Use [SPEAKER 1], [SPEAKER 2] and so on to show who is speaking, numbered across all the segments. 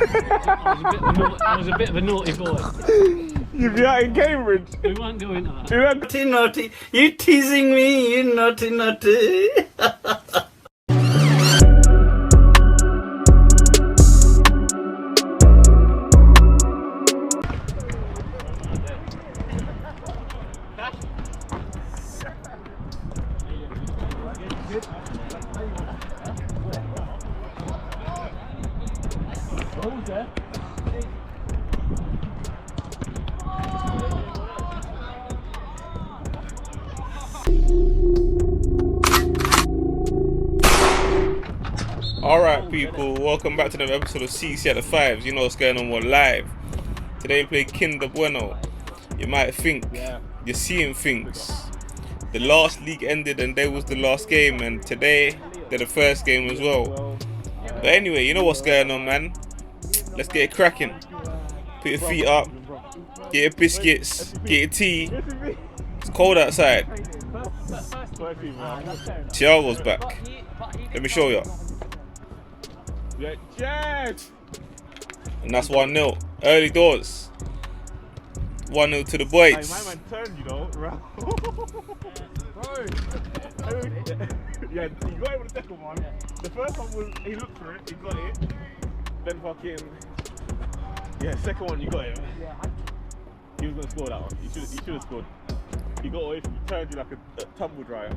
[SPEAKER 1] I was a bit of a naughty boy.
[SPEAKER 2] You'd be out in Cambridge.
[SPEAKER 1] We weren't going to that.
[SPEAKER 3] Naughty, naughty. You teasing me, you naughty, naughty.
[SPEAKER 2] Alright people, welcome back to another episode of Citéh. You know what's going on, we're live. Today we play Mbeumo. You might think, you're seeing things. The last league ended and they was the last game, and today they're the first game as well. But anyway, you know what's going on, man. Let's get it cracking. Put your feet up, get your biscuits, get your tea. It's cold outside. Thiago's back. Let me show you. And that's 1-0. Early doors. 1-0 to the boys.
[SPEAKER 4] Hey, my man turned, you know. Yeah, he got it with the second one. The first one was, he looked for it, he got it. Then fucking, yeah, second one, you got it. He was going to score that one. He should have scored. He got away from you, turned you like a tumble dryer.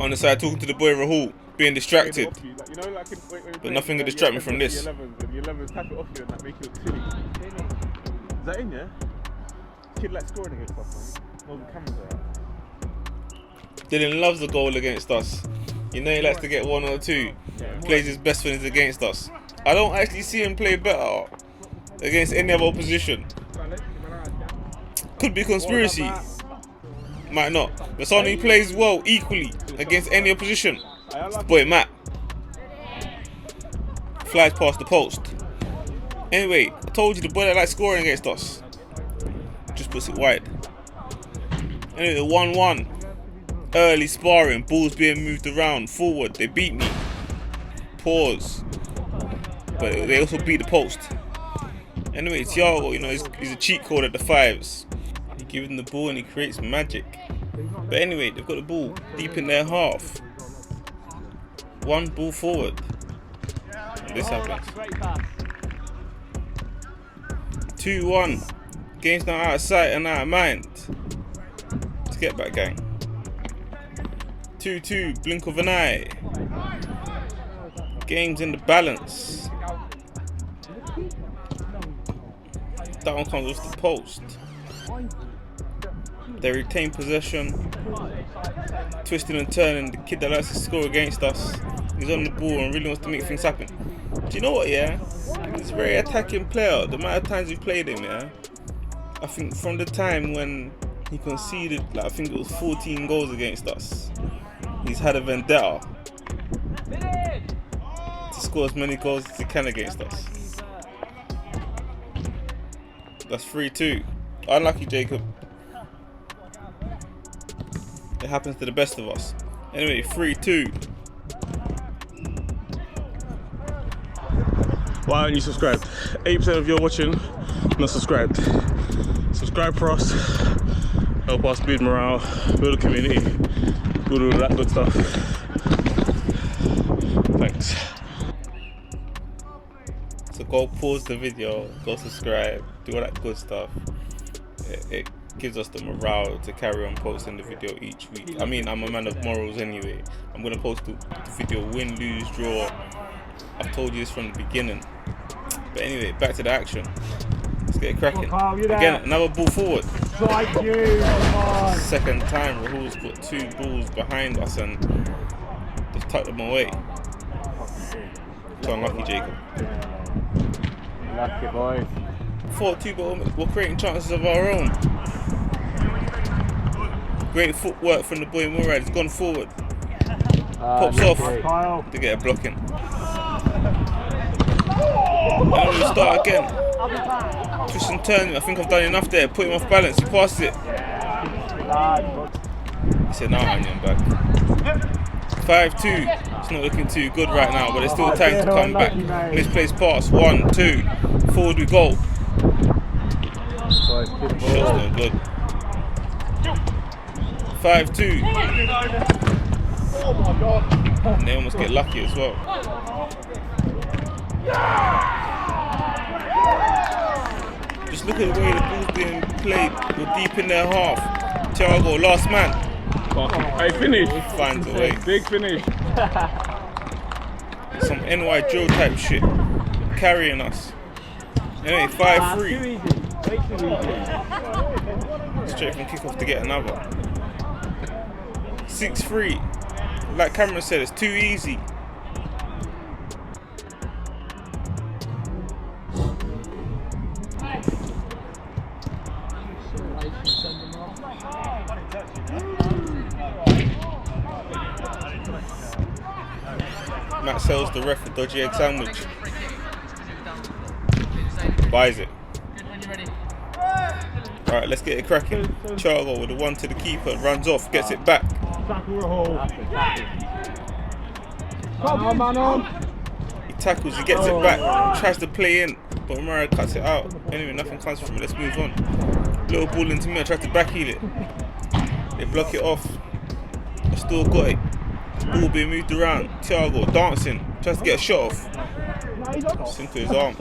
[SPEAKER 2] On the side, talking to the boy Rahul, being distracted.
[SPEAKER 4] Like, you know, like when
[SPEAKER 2] But nothing can distract me from this.
[SPEAKER 4] The 11s tap it off you and that make you look silly. Is that in, yeah? Kid like scoring against us, man. All the cameras are out.
[SPEAKER 2] Dylan loves the goal against us. You know he likes to get 1 or 2. He plays his best when he's against us. I don't actually see him play better against any other opposition. Could be conspiracy. Might not. But someone who plays well equally against any opposition. It's the boy Matt. Flies past the post. Anyway, I told you the boy that likes scoring against us just puts it wide. Anyway, 1-1. Early sparring, balls being moved around, forward, they beat me. Pause. But they also beat the post. Anyway, Thiago, you know, he's a cheat code at the 5s. He gives him the ball and he creates magic. But anyway, they've got the ball deep in their half. One ball forward. And this happens. 2-1. Game's now out of sight and out of mind. Let's get back, gang. 2-2, blink of an eye. Game's in the balance. That one comes off the post. They retain possession. Twisting and turning. The kid that likes to score against us, he's on the ball and really wants to make things happen. Do you know what, yeah? He's a very attacking player. The amount of times we've played him, yeah? I think from the time when he conceded, like, I think it was 14 goals against us, he's had a vendetta to score as many goals as he can against us. That's 3-2. Unlucky, Jacob. It happens to the best of us. Anyway, 3-2.
[SPEAKER 4] Why aren't you subscribed? 8% of you are watching, not subscribed. Subscribe for us. Help us build morale, build a community, build all that good stuff. Thanks.
[SPEAKER 2] So go pause the video, go subscribe, do all that good stuff. It gives us the morale to carry on posting the video each week. I mean, I'm a man of morals anyway. I'm gonna post the video win, lose, draw. I've told you this from the beginning. But anyway, back to the action. Let's get it cracking. Again, another ball forward. Second time, Rahul's got 2 balls behind us and just tucked them away. So unlucky, Jacob.
[SPEAKER 4] Lucky boy.
[SPEAKER 2] 4-2, but we're creating chances of our own. Great footwork from the boy Murad. He's gone forward. Pops off to get a blocking. And then we start again. Twist and turn. I think I've done enough there. Put him off balance. He passed it. He said, "No, I'm back." 5-2. It's not looking too good right now, but there's still time to come back. Misplaced pass. 1-2. Forward we go. Shot's not good. 5-2. And they almost get lucky as well. Just look at the way the ball's being played. We're deep in their half. Thiago, last man.
[SPEAKER 4] Hey, finish.
[SPEAKER 2] Finds a way.
[SPEAKER 4] Big finish.
[SPEAKER 2] Some NY drill type shit. Carrying us. Anyway, 5-3. Straight from kickoff to get another. 6-3. Like Cameron said, it's too easy. Matt sells the ref a dodgy egg sandwich. Buys it. Alright, let's get it cracking. Thiago with the one to the keeper, runs off, gets it back. He tackles, he gets it back, tries to play in, but Romero cuts it out. Anyway, nothing comes from it, let's move on. Little ball into me, I tried to backheel it. They block it off. I still got it. Ball being moved around. Thiago dancing, tries to get a shot off. Into his arm.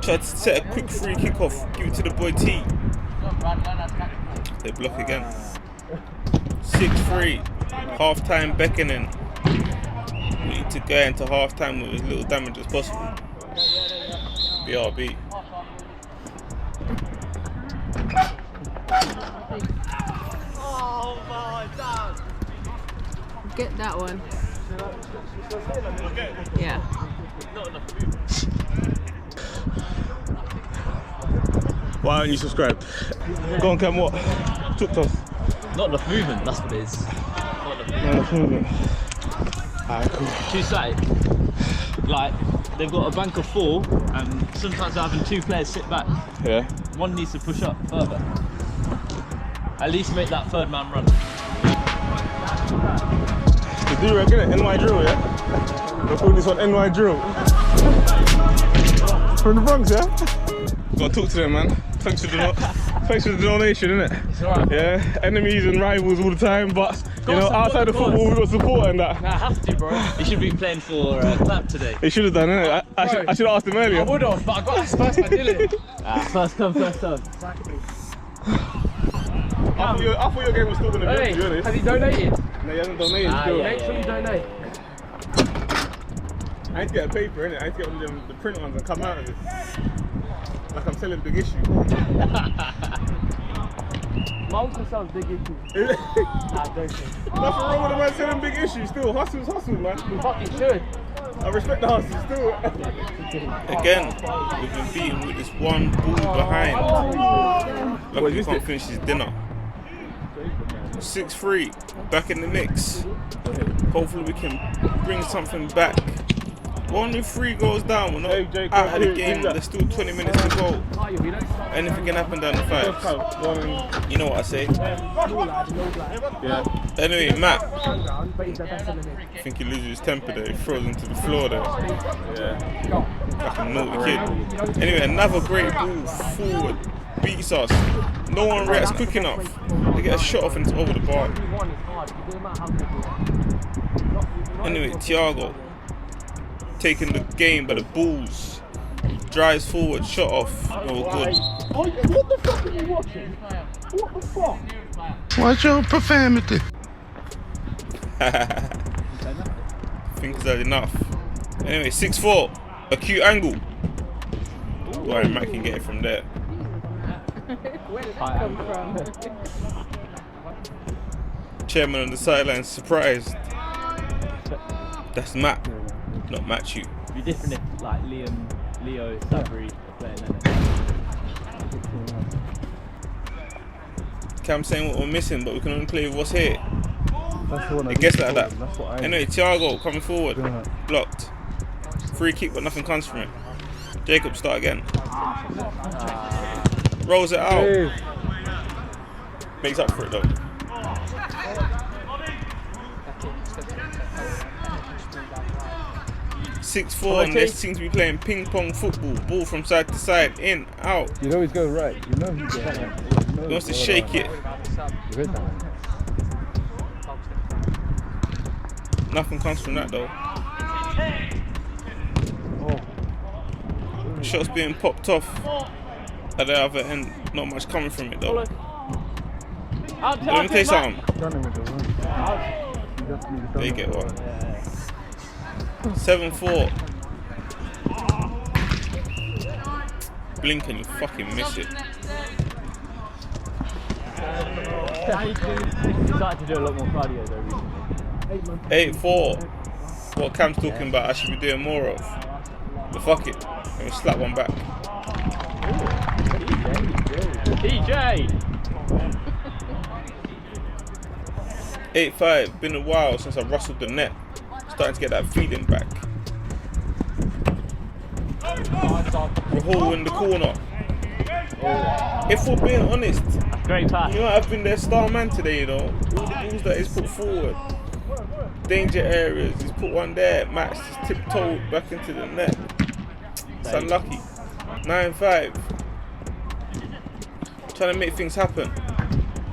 [SPEAKER 2] Tried to set a quick free kick off, give it to the boy T. They block again. 6-3. Half time beckoning. We need to go into half time with as little damage as possible. BRB.
[SPEAKER 5] Get that one. Yeah.
[SPEAKER 4] Why aren't you subscribed? Go on, Cam, what? Took to us.
[SPEAKER 6] Not enough movement, that's what it is. Not
[SPEAKER 4] enough movement. Alright, cool.
[SPEAKER 6] Two-sided. Like, they've got a bank of 4, and sometimes they're having 2 players sit back.
[SPEAKER 4] Yeah.
[SPEAKER 6] One needs to push up further. At least make that third man run.
[SPEAKER 4] The do-rag, innit? NY drill, yeah? We're calling this one NY drill. From the Bronx, yeah? Gotta talk to them, man. Thanks for the donation, innit?
[SPEAKER 6] It's alright.
[SPEAKER 4] Yeah, enemies and rivals all the time, but you know, outside of football, we've got support and that.
[SPEAKER 6] Nah, I have to, bro. You should be playing for Clap today.
[SPEAKER 4] He should have done, innit? I should have asked him earlier.
[SPEAKER 6] I would have, but I got asked first, I did it. First come, first serve.
[SPEAKER 4] I thought your game was still going to be, to be honest.
[SPEAKER 6] Has he donated?
[SPEAKER 4] No, he hasn't donated still.
[SPEAKER 6] Make sure you donate.
[SPEAKER 4] I need to get a paper, innit? I need to get one of them, the print ones and come out of this. Like I'm selling big issue.
[SPEAKER 6] My uncle sells big issues. Nah, joking.
[SPEAKER 4] Nothing wrong with the man selling big issues still. Hustle's hustle, man.
[SPEAKER 6] You fucking should.
[SPEAKER 4] I respect the hustle still.
[SPEAKER 2] Again, we've been beaten with this one ball behind. Luckily he can't finish his dinner. 6-3, back in the mix. Hopefully we can bring something back. 1-3 goes down, we're not out of the game, there's still 20 minutes to go. Anything can happen down the 5s. You know what I say.
[SPEAKER 4] Yeah.
[SPEAKER 2] Anyway, Matt, I think he loses his temper there, he throws into the floor there.
[SPEAKER 4] Yeah.
[SPEAKER 2] Like a naughty kid. Anyway, another great ball forward, beats us. No one reacts quick enough. They get a shot off and it's over the bar. Anyway, Thiago taking the game by the balls. Drives forward, shot off. Oh, good.
[SPEAKER 3] What the fuck are you watching? What the fuck?
[SPEAKER 7] What's your profanity?
[SPEAKER 2] Think that enough. Anyway, 6-4. Acute angle. Right, Matt can get it from there.
[SPEAKER 5] Where did that come from?
[SPEAKER 2] Chairman on the sideline, surprised. That's Matt, not Matthew.
[SPEAKER 6] It'd be different if like Leo, Sabri are playing, innit?
[SPEAKER 2] Cam saying what we're missing, but we can only play with what's here.
[SPEAKER 4] That's the one
[SPEAKER 2] It gets like that.
[SPEAKER 4] That's what I
[SPEAKER 2] Anyway, Thiago coming forward, blocked. Free kick, but nothing comes from it. Jacob start again. Rolls it out. Makes up for it though. 6-4, and they seem to be playing ping pong football. Ball from side to side, in, out.
[SPEAKER 8] You'd always go right. You know he's got that.
[SPEAKER 2] He wants to shake it. Nothing comes from that though. Shots being popped off at the other end. Not much coming from it though. Let me tell you something. They get one. 7-4. Blink and you fucking miss it.
[SPEAKER 6] Started to do a lot more cardio though recently.
[SPEAKER 2] 8-4. What Cam's talking about, I should be doing more of. But fuck it. Let me slap one back.
[SPEAKER 6] DJ!
[SPEAKER 2] 8-5. Been a while since I rustled the net. Starting to get that feeling back. Rahul in the corner. If we're being honest,
[SPEAKER 6] Great pass.
[SPEAKER 2] you know, I've been their star man today, you know. All the balls that he's put forward. Danger areas, he's put one there. Max just tiptoed back into the net. It's unlucky. 9-5. Trying to make things happen.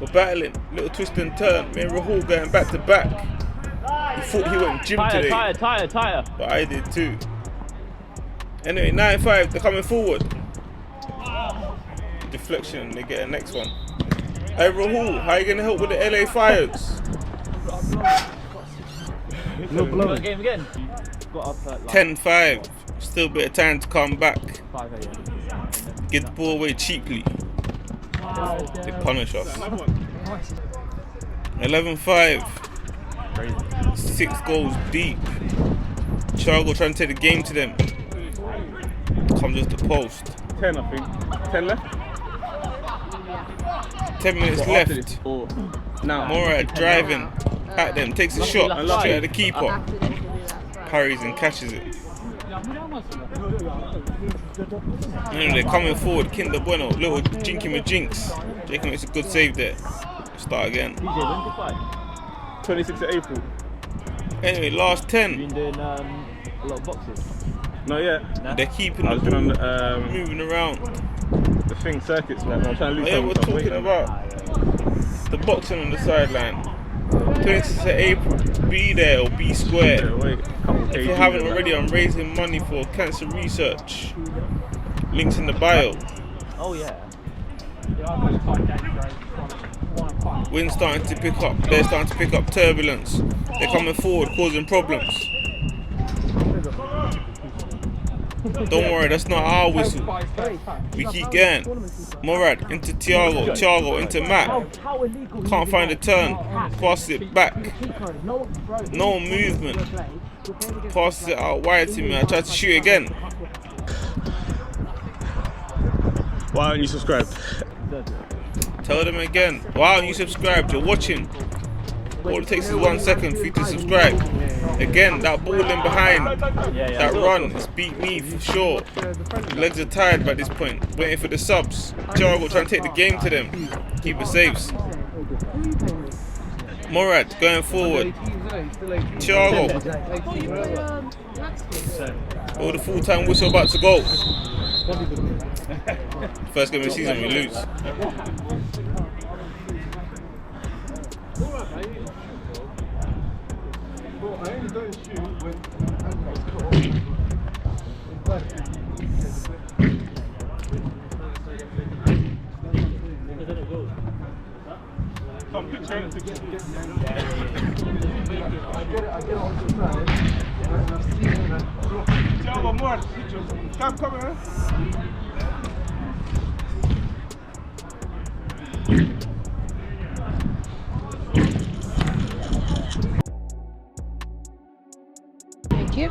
[SPEAKER 2] We're battling. Little twist and turn. Me and Rahul going back to back. He thought he went gym today.
[SPEAKER 6] Tire.
[SPEAKER 2] But I did too. Anyway, 9-5. They're coming forward. Deflection. They get a next one. Hey Rahul, how are you going to help with the LA Fires?
[SPEAKER 6] No blow. Game again.
[SPEAKER 2] 10-5. Still a bit of time to come back. Get the ball away cheaply. They punish us. 11-5. 6 goals deep. Thiago trying to take the game to them. Comes just the post.
[SPEAKER 4] 10, I think. 10 left.
[SPEAKER 2] 10 minutes left. Morad driving at them, takes a shot straight at the keeper. Parries and catches it. They're coming forward. Mbeumo, little jinky with jinx. Jacob makes a good save there. Start again.
[SPEAKER 4] 26th of April.
[SPEAKER 2] Anyway, last 10.
[SPEAKER 6] Been doing a lot of boxes.
[SPEAKER 4] Not yet.
[SPEAKER 2] They're keeping the
[SPEAKER 4] I've been on
[SPEAKER 2] ball moving around.
[SPEAKER 4] the thing circuits, man. I'm trying to lose
[SPEAKER 2] Yeah, we're talking about the boxing on the sideline. 26th of April, be there or be square. If you haven't already, I'm raising money for cancer research. Links in the bio.
[SPEAKER 6] Oh yeah.
[SPEAKER 2] Wind's starting to pick up. They're starting to pick up turbulence. They're coming forward, causing problems. Don't worry, that's not our whistle. We keep going. Morad into Thiago. Thiago into Matt. Can't find a turn. Passes it back. No movement. Passes it out wide to me. I tried to shoot again.
[SPEAKER 4] Why aren't you subscribed?
[SPEAKER 2] Tell them again. Why aren't you subscribed? You're watching. All it takes is 1 second for you to subscribe. Again, that ball in behind, that run, it's beat me for sure. Legs are tired by this point. Waiting for the subs. Thiago trying to take the game to them. Keeper saves. Morad going forward. Thiago. Oh, the full-time whistle about to go. First game of the season, we lose.
[SPEAKER 5] Thank you.